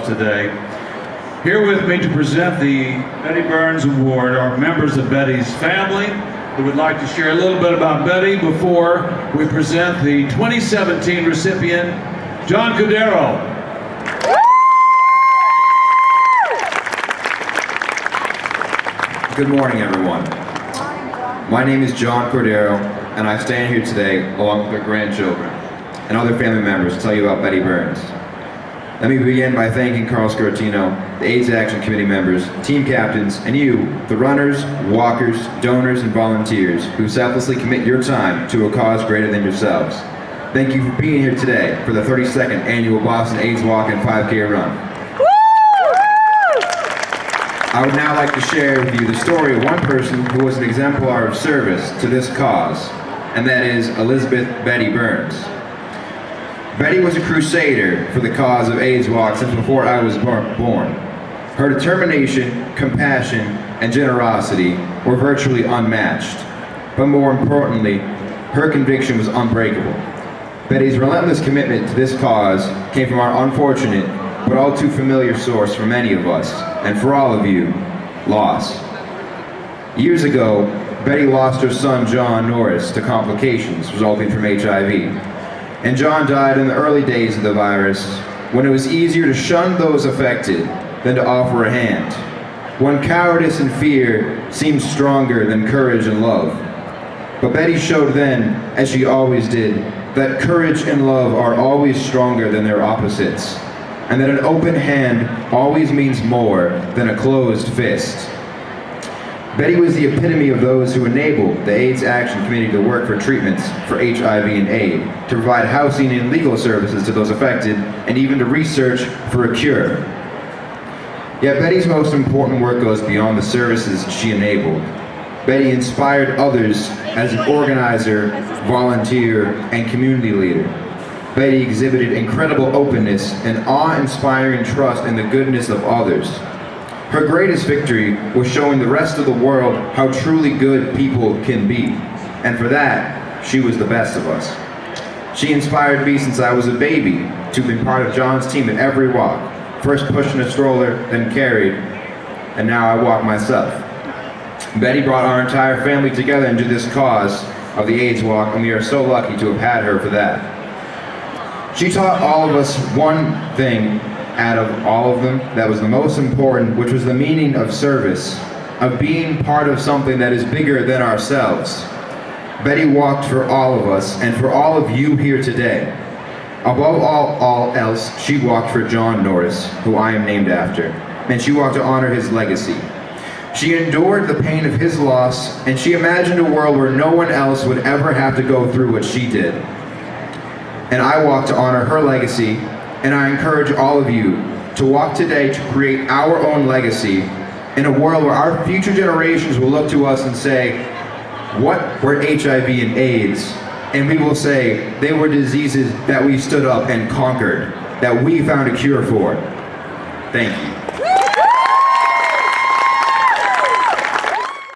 Today. Here with me to present the Bette Byrnes Award are members of Bette's family who would like to share a little bit about Bette before we present the 2017 recipient, John Cordero. Good morning, everyone. My name is John Cordero, and I stand here today along with their grandchildren and other family members to tell you about Bette Byrnes. Let me begin by thanking Carl Scartino, the AIDS Action Committee members, team captains, and you, the runners, walkers, donors, and volunteers who selflessly commit your time to a cause greater than yourselves. Thank you for being here today for the 32nd Annual Boston AIDS Walk and 5K Run. I would now like to share with you the story of one person who was an exemplar of service to this cause, and that is Elizabeth Bette Byrnes. Bette was a crusader for the cause of AIDS Walk since before I was born. Her determination, compassion, and generosity were virtually unmatched. But more importantly, her conviction was unbreakable. Bette's relentless commitment to this cause came from our unfortunate, but all too familiar source for many of us, and for all of you, loss. Years ago, Bette lost her son John Norris to complications resulting from HIV. And John died in the early days of the virus, when it was easier to shun those affected than to offer a hand, when cowardice and fear seemed stronger than courage and love. But Bette showed then, as she always did, that courage and love are always stronger than their opposites, and that an open hand always means more than a closed fist. Bette was the epitome of those who enabled the AIDS Action Committee to work for treatments for HIV and AIDS, to provide housing and legal services to those affected, and even to research for a cure. Yet Bette's most important work goes beyond the services she enabled. Bette inspired others as an organizer, volunteer, and community leader. Bette exhibited incredible openness and awe-inspiring trust in the goodness of others. Her greatest victory was showing the rest of the world how truly good people can be. And for that, she was the best of us. She inspired me since I was a baby to be part of John's team at every walk. First pushed in a stroller, then carried, and now I walk myself. Bette brought our entire family together into this cause of the AIDS Walk, and we are so lucky to have had her for that. She taught all of us one thing out of all of them that was the most important, which was the meaning of service, of being part of something that is bigger than ourselves. Bette walked for all of us and for all of you here today. Above all else, she walked for John Norris, who I am named after, and she walked to honor his legacy. She endured the pain of his loss, and she imagined a world where no one else would ever have to go through what she did. And I walk to honor her legacy, and I encourage all of you to walk today to create our own legacy in a world where our future generations will look to us and say, what were HIV and AIDS? And we will say, they were diseases that we stood up and conquered, that we found a cure for. Thank you.